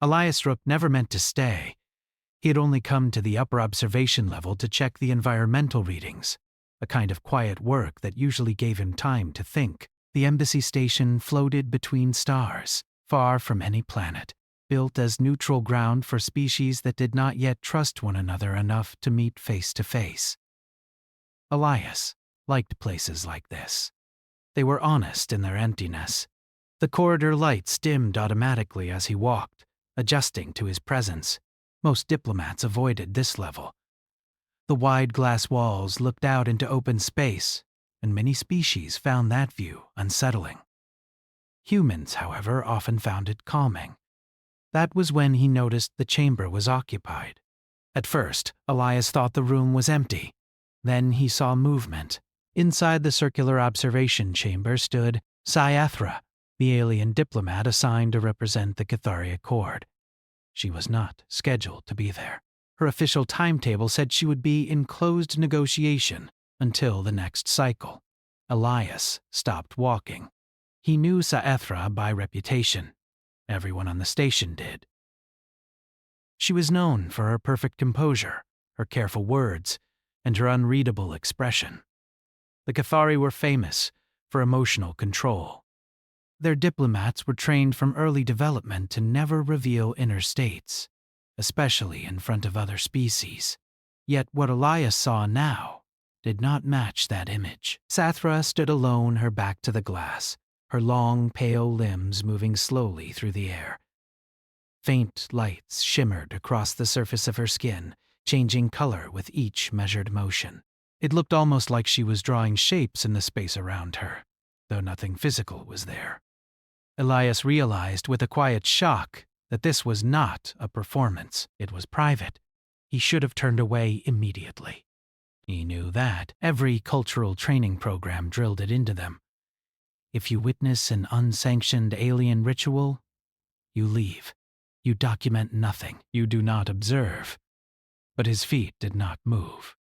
Elias Rook never meant to stay. He had only come to the upper observation level to check the environmental readings, a kind of quiet work that usually gave him time to think. The embassy station floated between stars, far from any planet, built as neutral ground for species that did not yet trust one another enough to meet face to face. Elias liked places like this. They were honest in their emptiness. The corridor lights dimmed automatically as he walked, adjusting to his presence. Most diplomats avoided this level. The wide glass walls looked out into open space, and many species found that view unsettling. Humans, however, often found it calming. That was when he noticed the chamber was occupied. At first, Elias thought the room was empty. Then he saw movement. Inside the circular observation chamber stood Scifi, the alien diplomat assigned to represent the Cathari Accord. She was not scheduled to be there. Her official timetable said she would be in closed negotiation until the next cycle. Elias stopped walking. He knew Scifi by reputation. Everyone on the station did. She was known for her perfect composure, her careful words, and her unreadable expression. The Cathari were famous for emotional control. Their diplomats were trained from early development to never reveal inner states, especially in front of other species. Yet what Elias saw now did not match that image. Sathra stood alone, her back to the glass, her long, pale limbs moving slowly through the air. Faint lights shimmered across the surface of her skin, changing color with each measured motion. It looked almost like she was drawing shapes in the space around her, though nothing physical was there. Elias realized with a quiet shock that this was not a performance. It was private. He should have turned away immediately. He knew that. Every cultural training program drilled it into them. If you witness an unsanctioned alien ritual, you leave. You document nothing. You do not observe. But his feet did not move.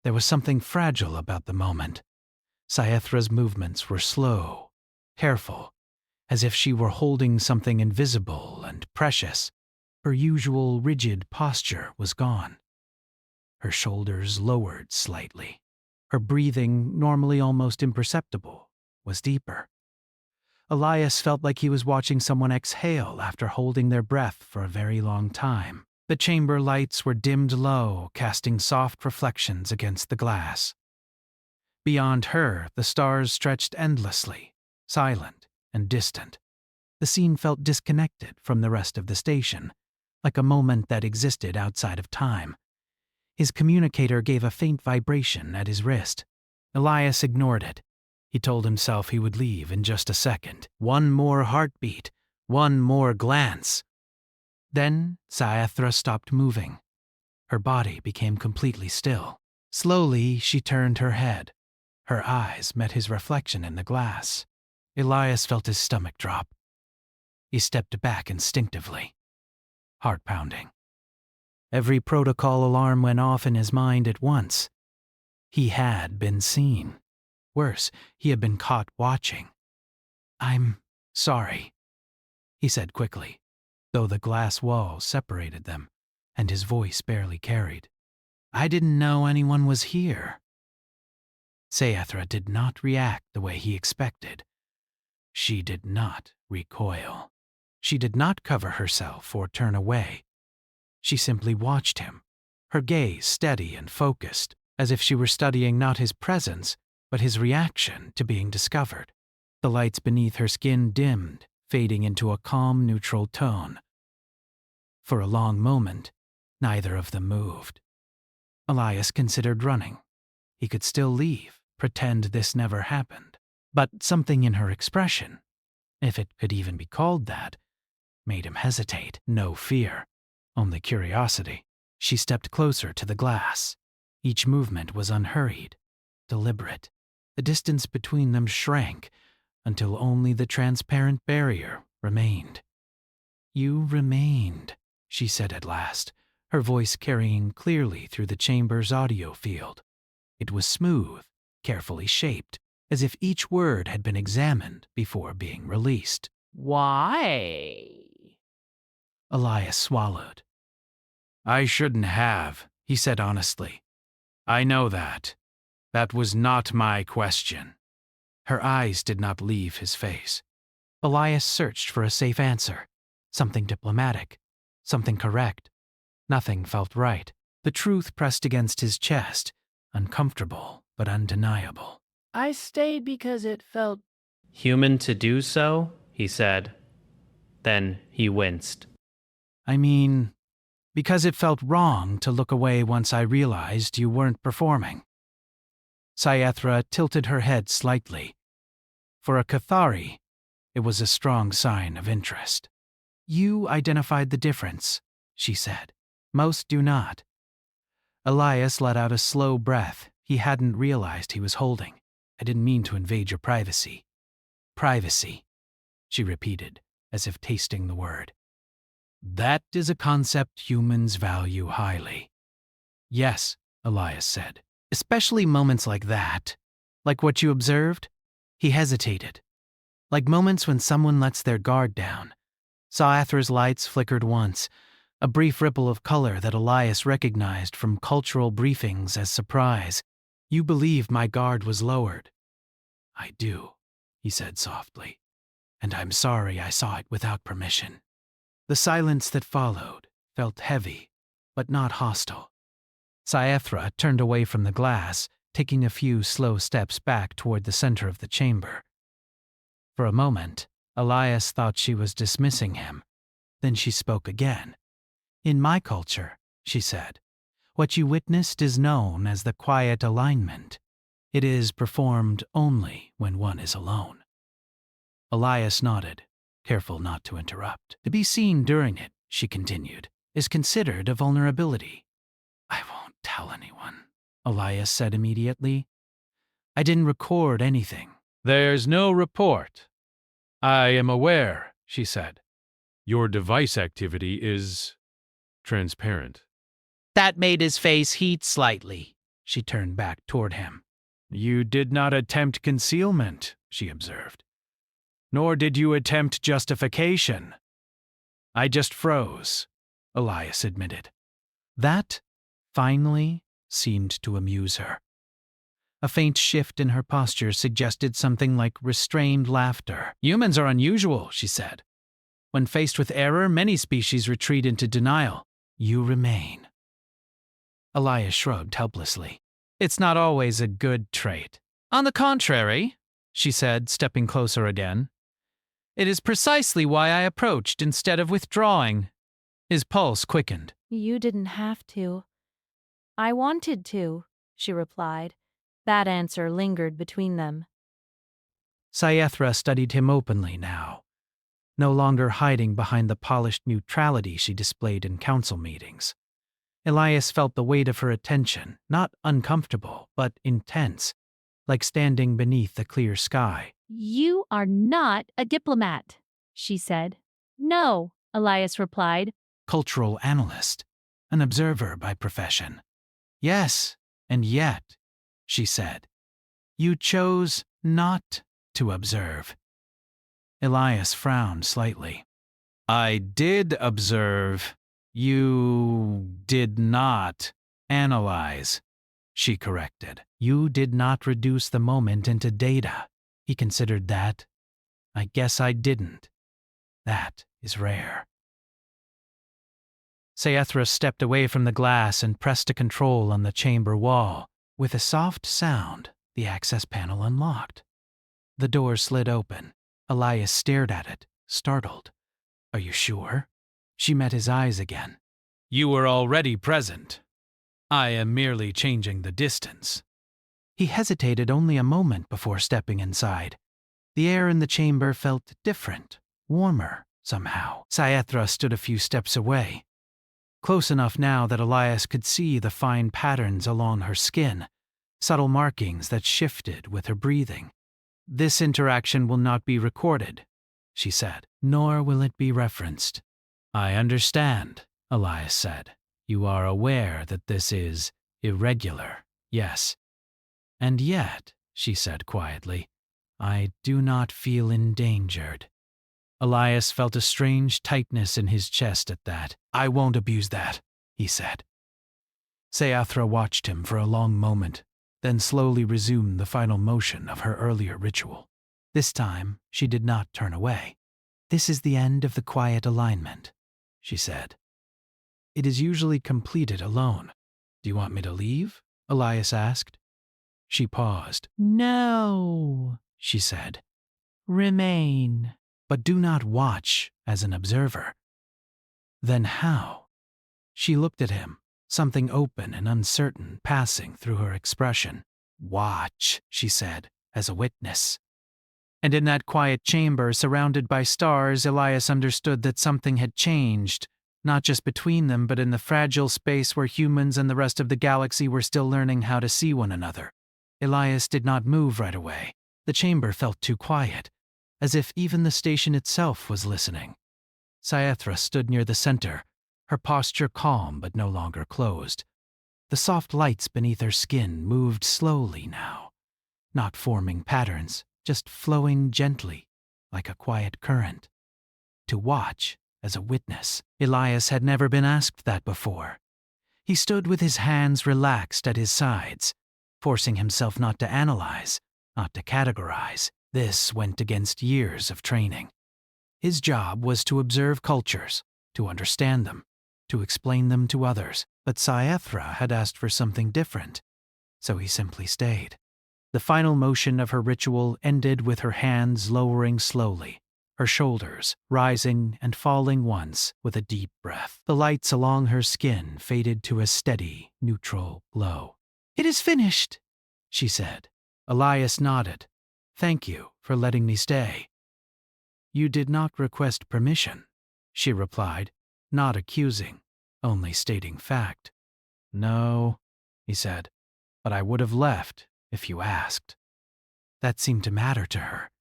There was something fragile about the moment. Scifi's movements were slow, careful, as if she were holding something invisible and precious. Her usual rigid posture was gone. Her shoulders lowered slightly. Her breathing, normally almost imperceptible, was deeper. Elias felt like he was watching someone exhale after holding their breath for a very long time. The chamber lights were dimmed low, casting soft reflections against the glass. Beyond her, the stars stretched endlessly, silent and distant. The scene felt disconnected from the rest of the station, like a moment that existed outside of time. His communicator gave a faint vibration at his wrist. Elias ignored it. He told himself he would leave in just a second. One more heartbeat, one more glance. Then Scifi stopped moving. Her body became completely still. Slowly, she turned her head. Her eyes met his reflection in the glass. Elias felt his stomach drop. He stepped back instinctively. Heart pounding. Every protocol alarm went off in his mind at once. He had been seen. Worse, he had been caught watching. "I'm sorry," he said quickly, though the glass wall separated them, and his voice barely carried. "I didn't know anyone was here." Scifi did not react the way he expected. She did not recoil. She did not cover herself or turn away. She simply watched him, her gaze steady and focused, as if she were studying not his presence, but his reaction to being discovered. The lights beneath her skin dimmed, fading into a calm, neutral tone. For a long moment, neither of them moved. Elias considered running. He could still leave, pretend this never happened. But something in her expression, if it could even be called that, made him hesitate. No fear, only curiosity. She stepped closer to the glass. Each movement was unhurried, deliberate. The distance between them shrank until only the transparent barrier remained. "You remained," she said at last, her voice carrying clearly through the chamber's audio field. It was smooth, carefully shaped, as if each word had been examined before being released. Why? Elias swallowed. I shouldn't have, he said honestly. I know that. That was not my question. Her eyes did not leave his face. Elias searched for a safe answer. Something diplomatic. Something correct. Nothing felt right. The truth pressed against his chest, uncomfortable but undeniable. I stayed because it felt human to do so, he said. Then he winced. I mean, because it felt wrong to look away once I realized you weren't performing. Sciethra tilted her head slightly. For a Cathari, it was a strong sign of interest. You identified the difference, she said. Most do not. Elias let out a slow breath he hadn't realized he was holding. I didn't mean to invade your privacy. Privacy, she repeated, as if tasting the word. That is a concept humans value highly. Yes, Elias said. Especially moments like that. Like what you observed? He hesitated. Like moments when someone lets their guard down. Sciethra's lights flickered once, a brief ripple of color that Elias recognized from cultural briefings as surprise. You believe my guard was lowered. I do, he said softly. And I'm sorry I saw it without permission. The silence that followed felt heavy, but not hostile. Sciethra turned away from the glass, taking a few slow steps back toward the center of the chamber. For a moment, Elias thought she was dismissing him. Then she spoke again. In my culture, she said, what you witnessed is known as the quiet alignment. It is performed only when one is alone. Elias nodded, careful not to interrupt. To be seen during it, she continued, is considered a vulnerability. I won't tell anyone, Elias said immediately. I didn't record anything. There's no report. I am aware, she said. Your device activity is transparent. That made his face heat slightly. She turned back toward him. You did not attempt concealment, she observed. Nor did you attempt justification. I just froze, Elias admitted. That, finally, seemed to amuse her. A faint shift in her posture suggested something like restrained laughter. Humans are unusual, she said. When faced with error, many species retreat into denial. You remain. Elias shrugged helplessly. It's not always a good trait. On the contrary, she said, stepping closer again. It is precisely why I approached instead of withdrawing. His pulse quickened. You didn't have to. I wanted to, she replied. That answer lingered between them. Sciethra studied him openly now, no longer hiding behind the polished neutrality she displayed in council meetings. Elias felt the weight of her attention, not uncomfortable, but intense, like standing beneath the clear sky. You are not a diplomat, she said. No, Elias replied. Cultural analyst, an observer by profession. Yes, and yet, she said, you chose not to observe. Elias frowned slightly. I did observe. You did not analyze, she corrected. You did not reduce the moment into data. He considered that. I guess I didn't. That is rare. Sciethra stepped away from the glass and pressed a control on the chamber wall. With a soft sound, the access panel unlocked. The door slid open. Elias stared at it, startled. Are you sure? She met his eyes again. You were already present. I am merely changing the distance. He hesitated only a moment before stepping inside. The air in the chamber felt different, warmer, somehow. Sciethra stood a few steps away, close enough now that Elias could see the fine patterns along her skin, subtle markings that shifted with her breathing. This interaction will not be recorded, she said, nor will it be referenced. I understand, Elias said. You are aware that this is irregular, yes. And yet, she said quietly, I do not feel endangered. Elias felt a strange tightness in his chest at that. I won't abuse that, he said. Sayathra watched him for a long moment, then slowly resumed the final motion of her earlier ritual. This time, she did not turn away. This is the end of the quiet alignment, she said. It is usually completed alone. Do you want me to leave? Elias asked. She paused. No, She said. remain. But do not watch as an observer. Then how? She looked at him, something open and uncertain passing through her expression. Watch, she said, as a witness. And in that quiet chamber surrounded by stars, Elias understood that something had changed, not just between them, but in the fragile space where humans and the rest of the galaxy were still learning how to see one another. Elias did not move right away. The chamber felt too quiet, as if even the station itself was listening. Sayathra stood near the center, her posture calm but no longer closed. The soft lights beneath her skin moved slowly now, not forming patterns, just flowing gently, like a quiet current. To watch, as a witness, Elias had never been asked that before. He stood with his hands relaxed at his sides, forcing himself not to analyze, not to categorize. This went against years of training. His job was to observe cultures, to understand them, to explain them to others. But Sayathra had asked for something different, so he simply stayed. The final motion of her ritual ended with her hands lowering slowly, her shoulders rising and falling once with a deep breath. The lights along her skin faded to a steady, neutral glow. It is finished, she said. Elias nodded. Thank you for letting me stay. You did not request permission, she replied, not accusing, only stating fact. No, he said, but I would have left if you asked. That seemed to matter to her.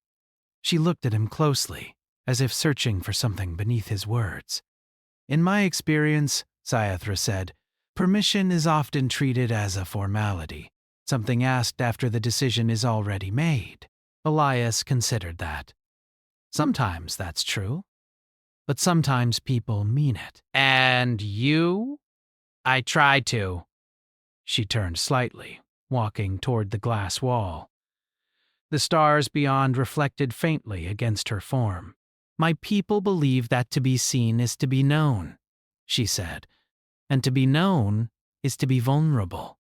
She looked at him closely, as if searching for something beneath his words. In my experience, Sayathra said, permission is often treated as a formality, something asked after the decision is already made. Elias considered that. Sometimes that's true, but sometimes people mean it. And you? I tried to. She turned slightly, walking toward the glass wall. The stars beyond reflected faintly against her form. My people believe that to be seen is to be known, she said, and to be known is to be vulnerable.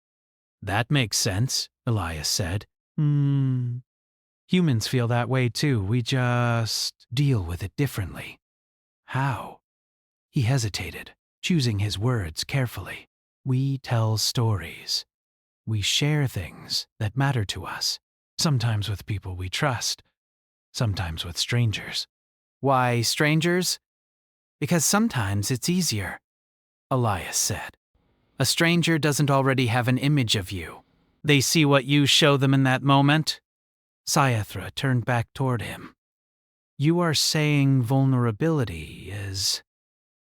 That makes sense, Elias said. Humans feel that way too, we just deal with it differently. How? He hesitated, choosing his words carefully. We tell stories. We share things that matter to us, sometimes with people we trust, sometimes with strangers. Why strangers? Because sometimes it's easier, Elias said. A stranger doesn't already have an image of you. They see what you show them in that moment. Sayathra turned back toward him. You are saying vulnerability is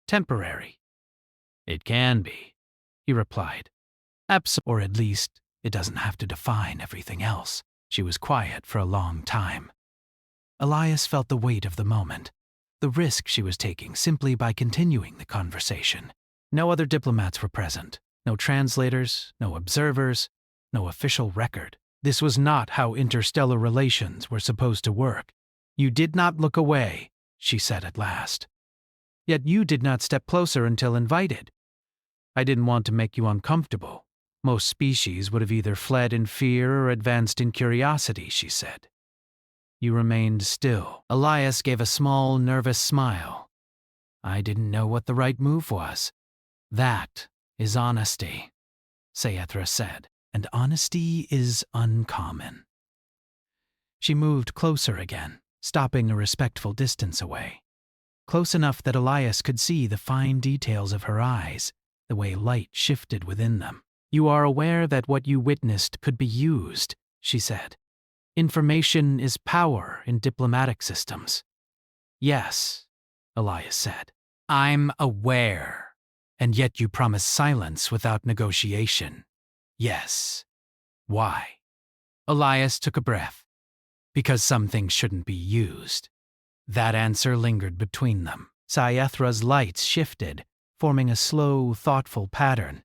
temporary. It can be, he replied. Or at least, it doesn't have to define everything else. She was quiet for a long time. Elias felt the weight of the moment, the risk she was taking simply by continuing the conversation. No other diplomats were present, no translators, no observers, no official record. This was not how interstellar relations were supposed to work. You did not look away, she said at last. Yet you did not step closer until invited. I didn't want to make you uncomfortable. Most species would have either fled in fear or advanced in curiosity, she said. You remained still. Elias gave a small, nervous smile. I didn't know what the right move was. That is honesty, Sayathra said, and honesty is uncommon. She moved closer again, stopping a respectful distance away. Close enough that Elias could see the fine details of her eyes, the way light shifted within them. You are aware that what you witnessed could be used, she said. Information is power in diplomatic systems. Yes, Elias said. I'm aware. And yet you promise silence without negotiation. Yes. Why? Elias took a breath. Because some things shouldn't be used. That answer lingered between them. Sciathra's lights shifted, forming a slow, thoughtful pattern.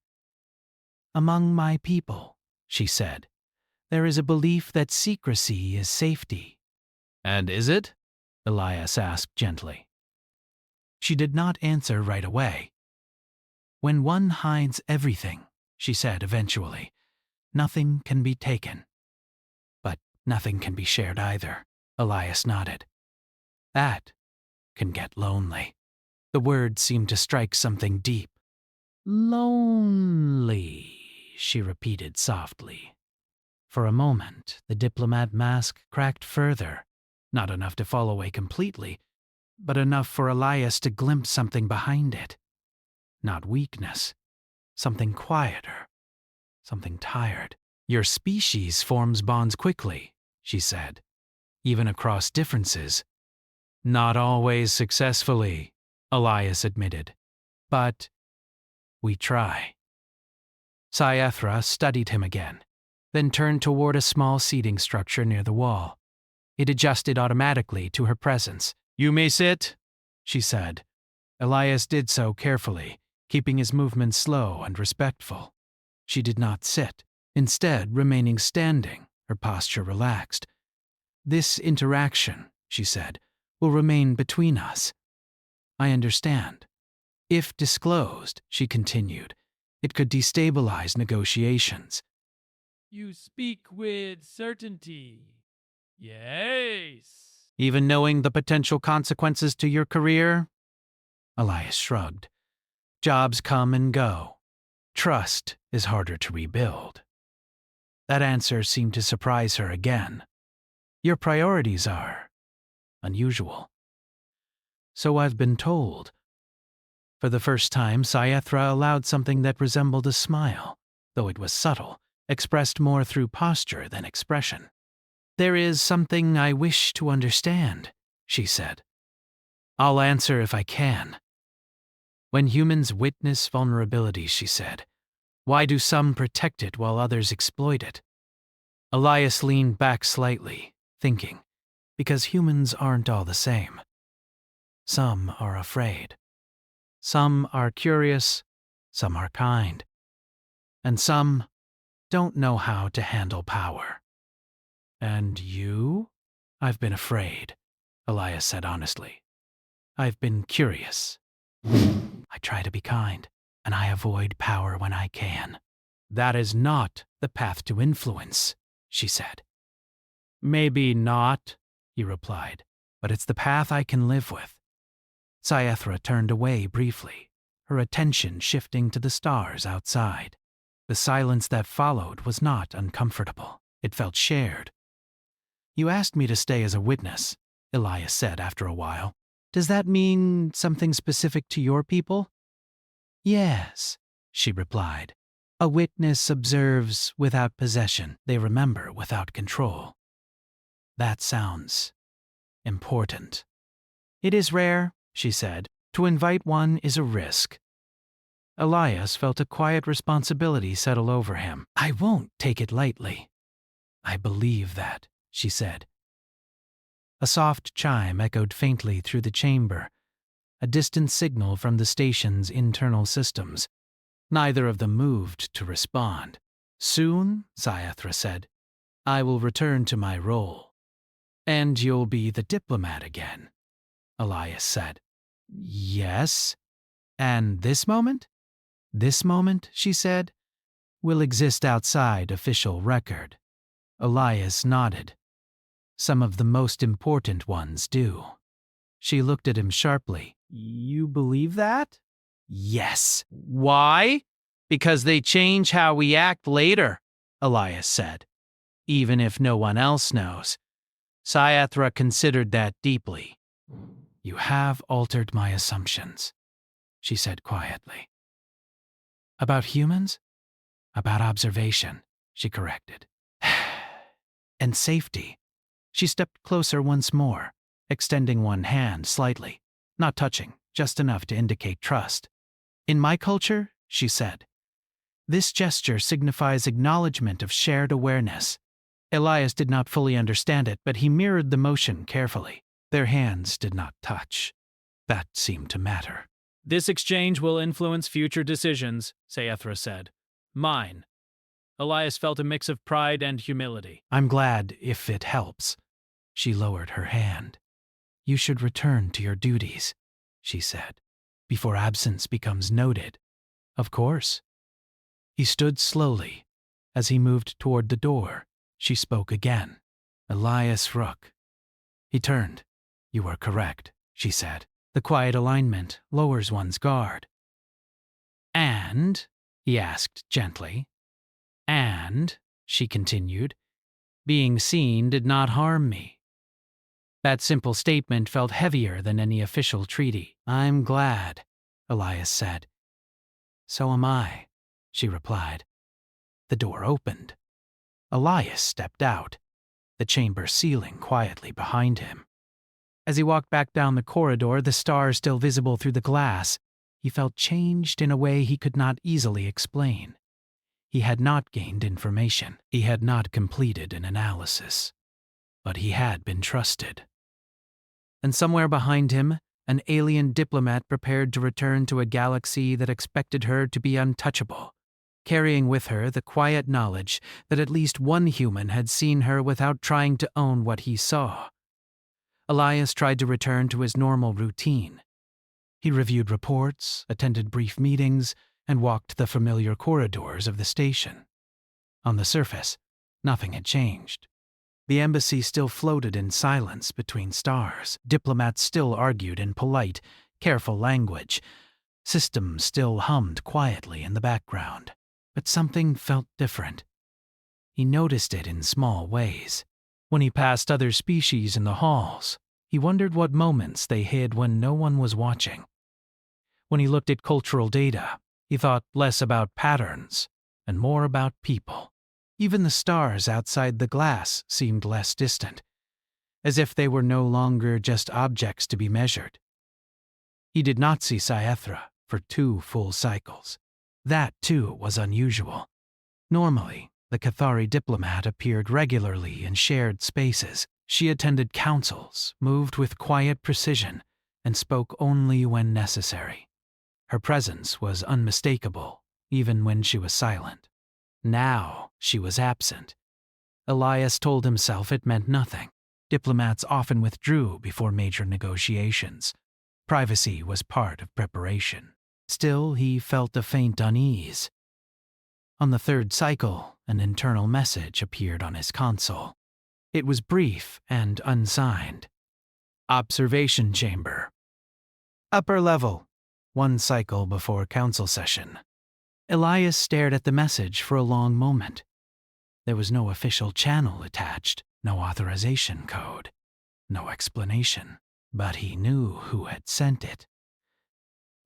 "Among my people," she said, "there is a belief that secrecy is safety." And is it? Elias asked gently. She did not answer right away. "When one hides everything," she said eventually, "nothing can be taken." "But nothing can be shared either," Elias nodded. "That can get lonely." The word seemed to strike something deep. "Lonely," she repeated softly. For a moment, the diplomat mask cracked further, not enough to fall away completely, but enough for Elias to glimpse something behind it. Not weakness, something quieter, something tired. "Your species forms bonds quickly," she said, "even across differences." "Not always successfully," Elias admitted. "But we try." Sciathra studied him again, then turned toward a small seating structure near the wall. It adjusted automatically to her presence. "You may sit," she said. Elias did so carefully, keeping his movements slow and respectful. She did not sit, instead remaining standing, her posture relaxed. "This interaction," she said, "will remain between us. I understand. If disclosed," she continued, "it could destabilize negotiations." You speak with certainty. Yes. "Even knowing the potential consequences to your career?" Elias shrugged. "Jobs come and go. Trust is harder to rebuild." That answer seemed to surprise her again. "Your priorities are unusual." "So I've been told." For the first time, Sciathra allowed something that resembled a smile, though it was subtle, expressed more through posture than expression. "There is something I wish to understand," she said. "I'll answer if I can. When humans witness vulnerability," she said, "why do some protect it while others exploit it?" Elias leaned back slightly, thinking, because humans aren't all the same. Some are afraid. Some are curious, some are kind, and some don't know how to handle power. "And you?" "I've been afraid," Elias said honestly. "I've been curious. I try to be kind, and I avoid power when I can." "That is not the path to influence," she said. "Maybe not," he replied, "but it's the path I can live with." Sciathra turned away briefly, her attention shifting to the stars outside. The silence that followed was not uncomfortable. It felt shared. "You asked me to stay as a witness," Elias said after a while. "Does that mean something specific to your people?" "Yes," she replied. "A witness observes without possession. They remember without control." "That sounds important." "It is rare," she said. "To invite one is a risk." Elias felt a quiet responsibility settle over him. "I won't take it lightly." "I believe that," she said. A soft chime echoed faintly through the chamber, a distant signal from the station's internal systems. Neither of them moved to respond. "Soon," Sciathra said, "I will return to my role." "And you'll be the diplomat again," Elias said. "Yes. And this moment?" "This moment," she said, "will exist outside official record." Elias nodded. "Some of the most important ones do." She looked at him sharply. "You believe that?" "Yes." "Why?" "Because they change how we act later," Elias said, "even if no one else knows." Sciathra considered that deeply. "You have altered my assumptions," she said quietly. "About humans?" "About observation," she corrected. "And safety." She stepped closer once more, extending one hand slightly, not touching, just enough to indicate trust. "In my culture," she said, "this gesture signifies acknowledgement of shared awareness." Elias did not fully understand it, but he mirrored the motion carefully. Their hands did not touch. That seemed to matter. This exchange will influence future decisions, Saethra said. Mine. Elias felt a mix of pride and humility. I'm glad if it helps. She lowered her hand. You should return to your duties, she said, before absence becomes noted. Of course. He stood slowly. As he moved toward the door, she spoke again. Elias Rook. He turned. You are correct, she said. The quiet alignment lowers one's guard. And, he asked gently. And, she continued, being seen did not harm me. That simple statement felt heavier than any official treaty. I'm glad, Elias said. So am I, she replied. The door opened. Elias stepped out, the chamber sealing quietly behind him. As he walked back down the corridor, the stars still visible through the glass, he felt changed in a way he could not easily explain. He had not gained information. He had not completed an analysis. But he had been trusted. And somewhere behind him, an alien diplomat prepared to return to a galaxy that expected her to be untouchable, carrying with her the quiet knowledge that at least one human had seen her without trying to own what he saw. Elias tried to return to his normal routine. He reviewed reports, attended brief meetings, and walked the familiar corridors of the station. On the surface, nothing had changed. The embassy still floated in silence between stars. Diplomats still argued in polite, careful language. Systems still hummed quietly in the background. But something felt different. He noticed it in small ways. When he passed other species in the halls, he wondered what moments they hid when no one was watching. When he looked at cultural data, he thought less about patterns and more about people. Even the stars outside the glass seemed less distant, as if they were no longer just objects to be measured. He did not see Saethra for 2 full cycles. That, too, was unusual. Normally, the Cathari diplomat appeared regularly in shared spaces. She attended councils, moved with quiet precision, and spoke only when necessary. Her presence was unmistakable, even when she was silent. Now she was absent. Elias told himself it meant nothing. Diplomats often withdrew before major negotiations. Privacy was part of preparation. Still, he felt a faint unease. On the 3rd cycle, an internal message appeared on his console. It was brief and unsigned. Observation chamber. Upper level. 1 cycle before council session. Elias stared at the message for a long moment. There was no official channel attached, no authorization code, no explanation, but he knew who had sent it.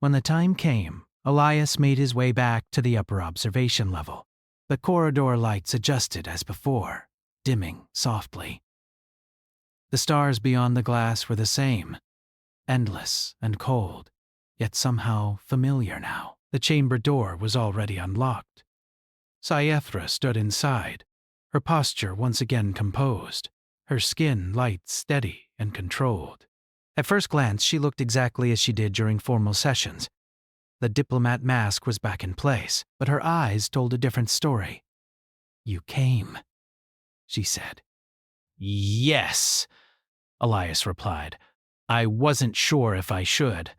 When the time came, Elias made his way back to the upper observation level. The corridor lights adjusted as before, dimming softly. The stars beyond the glass were the same, endless and cold, yet somehow familiar now. The chamber door was already unlocked. Saethra stood inside, her posture once again composed, her skin light, steady, and controlled. At first glance, she looked exactly as she did during formal sessions. The diplomat mask was back in place, but her eyes told a different story. You came, she said. Yes, Elias replied. I wasn't sure if I should.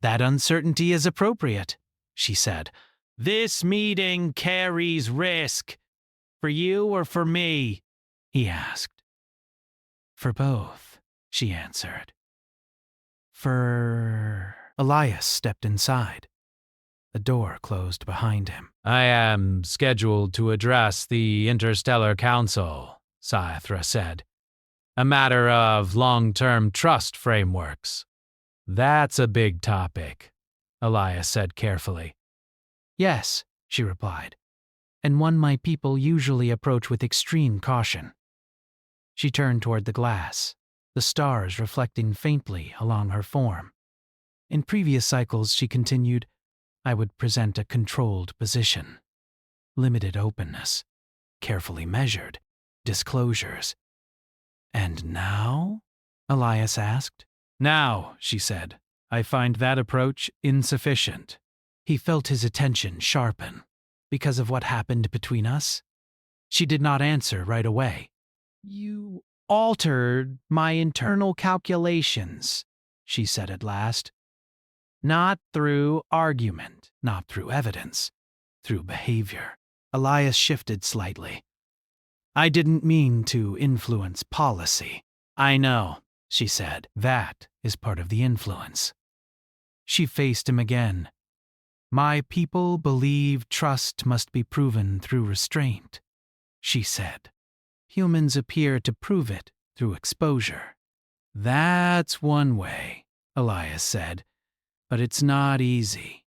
That uncertainty is appropriate, she said. This meeting carries risk. For you or for me? He asked. For both, she answered. Elias stepped inside. The door closed behind him. I am scheduled to address the Interstellar Council, Saethra said. A matter of long-term trust frameworks. That's a big topic, Elias said carefully. Yes, she replied, and one my people usually approach with extreme caution. She turned toward the glass, the stars reflecting faintly along her form. In previous cycles, she continued, I would present a controlled position. Limited openness, carefully measured, disclosures. And now? Elias asked. Now, she said, I find that approach insufficient. He felt his attention sharpen. Because of what happened between us? She did not answer right away. You altered my internal calculations, she said at last. Not through argument, not through evidence, through behavior. Elias shifted slightly. I didn't mean to influence policy. I know, she said. That is part of the influence. She faced him again. My people believe trust must be proven through restraint, she said. Humans appear to prove it through exposure. That's one way, Elias said, but it's not easy.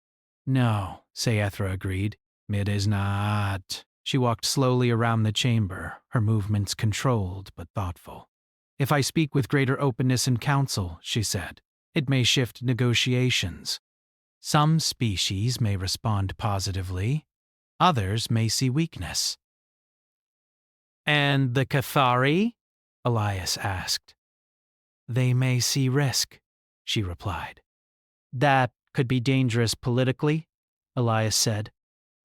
No, Saethra agreed. It is not. She walked slowly around the chamber, her movements controlled but thoughtful. If I speak with greater openness in council, she said, it may shift negotiations. Some species may respond positively, others may see weakness. And the Cathari? Elias asked. They may see risk, she replied. That could be dangerous politically, Elias said.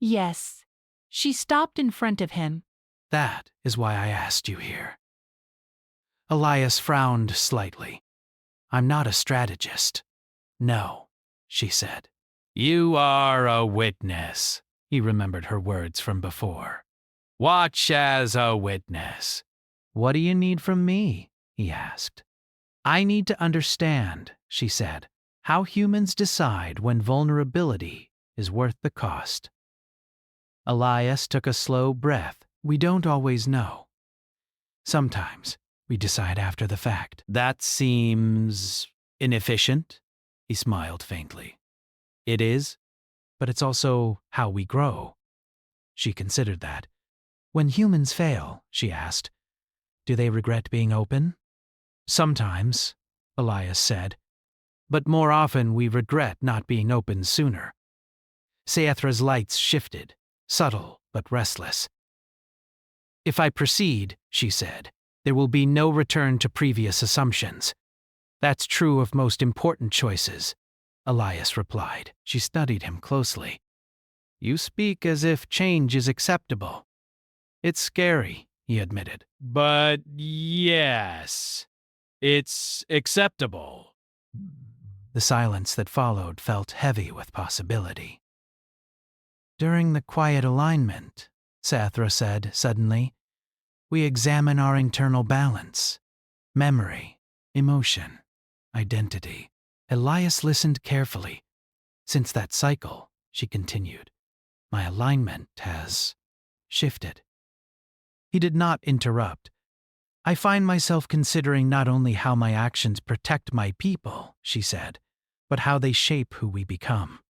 Yes. She stopped in front of him. That is why I asked you here. Elias frowned slightly. I'm not a strategist. No, she said. You are a witness, he remembered her words from before. Watch as a witness. What do you need from me? He asked. I need to understand, she said, how humans decide when vulnerability is worth the cost. Elias took a slow breath. We don't always know. Sometimes we decide after the fact. That seems inefficient, he smiled faintly. It is, but it's also how we grow. She considered that. When humans fail, she asked, do they regret being open? Sometimes, Elias said, but more often we regret not being open sooner. Saethra's lights shifted, subtle but restless. If I proceed, she said, there will be no return to previous assumptions. That's true of most important choices, Elias replied. She studied him closely. You speak as if change is acceptable. It's scary, he admitted. But yes, it's acceptable. The silence that followed felt heavy with possibility. During the quiet alignment, Saethra said suddenly, we examine our internal balance, memory, emotion, identity. Elias listened carefully. Since that cycle, she continued, my alignment has shifted. He did not interrupt. I find myself considering not only how my actions protect my people, she said, but how they shape who we become.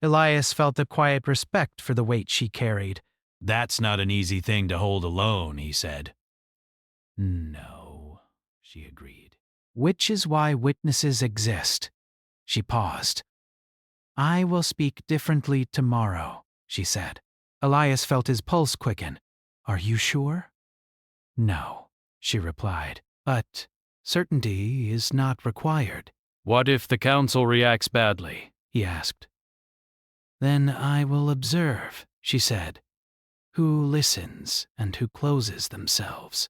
Elias felt a quiet respect for the weight she carried. That's not an easy thing to hold alone, he said. No, she agreed. Which is why witnesses exist. She paused. I will speak differently tomorrow, she said. Elias felt his pulse quicken. Are you sure? No, she replied, but certainty is not required. What if the council reacts badly? He asked. Then I will observe, she said, who listens and who closes themselves.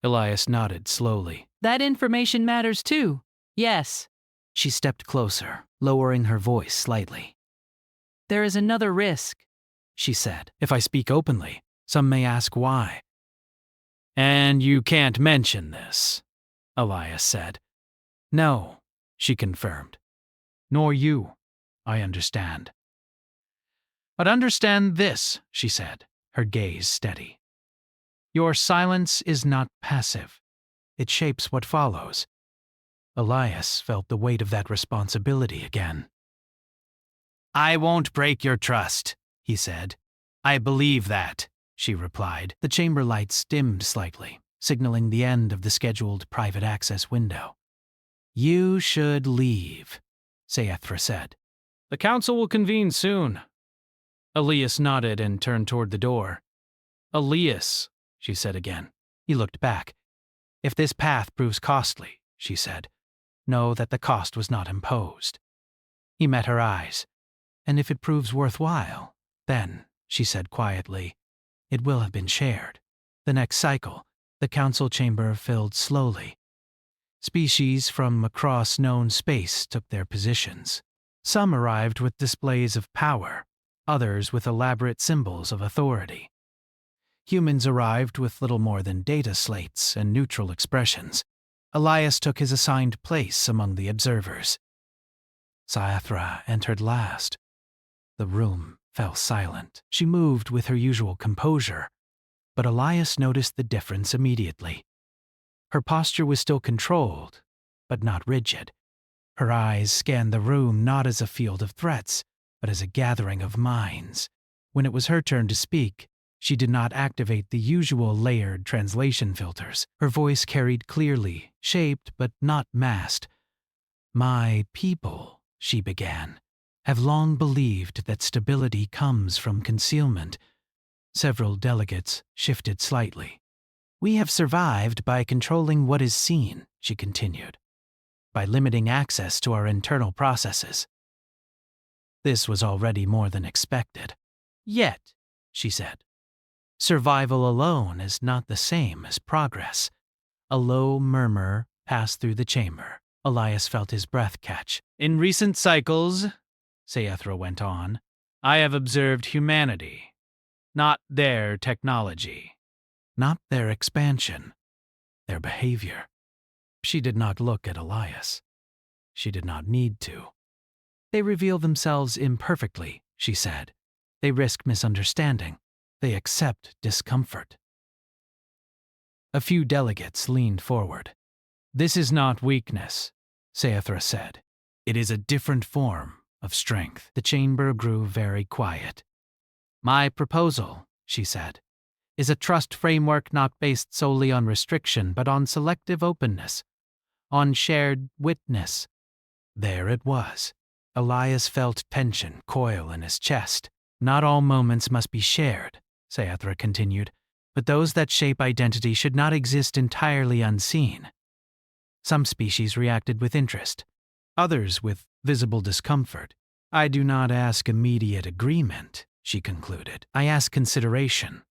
Elias nodded slowly. That information matters too. Yes. She stepped closer, lowering her voice slightly. There is another risk, she said. If I speak openly, some may ask why. And you can't mention this, Elias said. No, she confirmed. Nor you, I understand. But understand this, she said, her gaze steady. Your silence is not passive. It shapes what follows. Elias felt the weight of that responsibility again. I won't break your trust, he said. I believe that, she replied. The chamber lights dimmed slightly, signaling the end of the scheduled private access window. You should leave, Saethra said. The council will convene soon. Elias nodded and turned toward the door. Elias, she said again. He looked back. If this path proves costly, she said, know that the cost was not imposed. He met her eyes. And if it proves worthwhile, then, she said quietly, it will have been shared. The next cycle, the council chamber filled slowly. Species from across known space took their positions. Some arrived with displays of power, others with elaborate symbols of authority. Humans arrived with little more than data slates and neutral expressions. Elias took his assigned place among the observers. Sciathra entered last. The room fell silent. She moved with her usual composure, but Elias noticed the difference immediately. Her posture was still controlled, but not rigid. Her eyes scanned the room not as a field of threats, but as a gathering of minds. When it was her turn to speak, she did not activate the usual layered translation filters. Her voice carried clearly, shaped but not masked. My people, she began, have long believed that stability comes from concealment. Several delegates shifted slightly. We have survived by controlling what is seen, she continued, by limiting access to our internal processes. This was already more than expected. Yet, she said, survival alone is not the same as progress. A low murmur passed through the chamber. Elias felt his breath catch. In recent cycles, Sciathra went on, I have observed humanity, not their technology. Not their expansion, their behavior. She did not look at Elias. She did not need to. They reveal themselves imperfectly, she said. They risk misunderstanding. They accept discomfort. A few delegates leaned forward. This is not weakness, Sciathra said. It is a different form of strength. The chamber grew very quiet. My proposal, she said, is a trust framework not based solely on restriction but on selective openness, on shared witness. There it was. Elias felt tension coil in his chest. Not all moments must be shared, Sciathra continued, but those that shape identity should not exist entirely unseen. Some species reacted with interest, others with visible discomfort. I do not ask immediate agreement, she concluded. I ask consideration.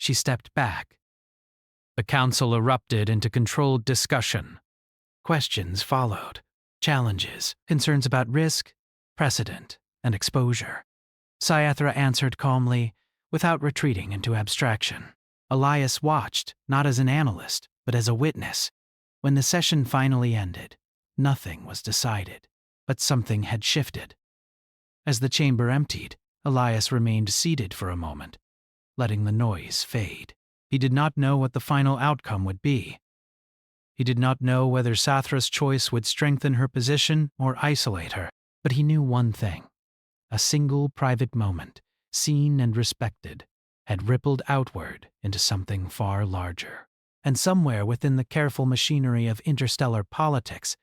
She stepped back. The council erupted into controlled discussion. Questions followed. Challenges, concerns about risk, precedent, and exposure. Sciathra answered calmly, without retreating into abstraction. Elias watched, not as an analyst, but as a witness. When the session finally ended, nothing was decided, but something had shifted. As the chamber emptied, Elias remained seated for a moment, letting the noise fade. He did not know what the final outcome would be. He did not know whether Sathra's choice would strengthen her position or isolate her, but he knew one thing. A single private moment, seen and respected, had rippled outward into something far larger. And somewhere within the careful machinery of interstellar politics,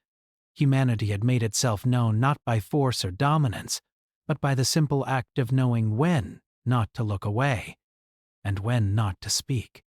humanity had made itself known not by force or dominance, but by the simple act of knowing when not to look away and when not to speak.